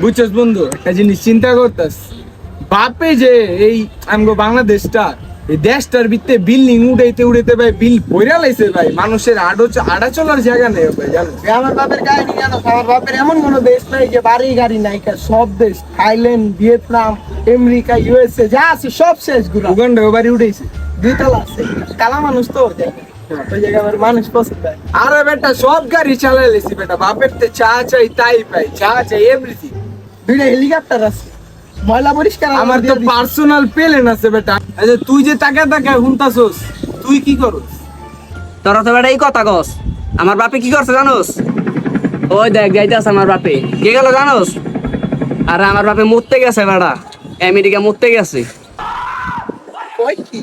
বুঝছস বন্ধু, একটা জিনিস চিন্তা করতাস, বাপে যে এই আমগো বাংলাদেশটা, এই দেশটার ভিতরে বিল্ডিং উড়াইতে উড়াইতে ভাই বিল বইরা লাইছে ভাই, মানুষের আড়া চলার জায়গা নেই ভাই, জানো? আমার বাপের কাহিনী জানো? আমার বাপের এমন কোনো দেশ নাই যে বাড়ি গাড়ি নাই, সব দেশ থাইল্যান্ড, ভিয়েতনাম, আমেরিকা, ইউএসএ যা আছে সব শেষ ঘুরা। উগান্ডাও বাড়ি উঠাইছে। 2 তলা আছে, কালা মানুষ তো ওই জায়গায় আমার মানুষ পছন্দ হয়। আরে বেটা সব গাড়ি চালাই লেছি বেটা, বাপের তে চা চাই তাই পাই, চা চাই এভরিথিং। 2টা হেলিকপ্টার আছে, ময়লা পরিষ্কার আমার তো পার্সোনাল প্লেন আছে বেটা। আচ্ছা তুই যে তাকে তাকে হুনতাছস, তুই কি করস? তোরা তো বেটা এই কথা কস। আমার বাপে কি করছে জানোস? ওই দেখ যাইতেছে আমার বাপে, কে গেল জানোস? আর আমার বাপে মরতে গেছে বেটা, আমেরিকা মরতে গেছে। ওই কি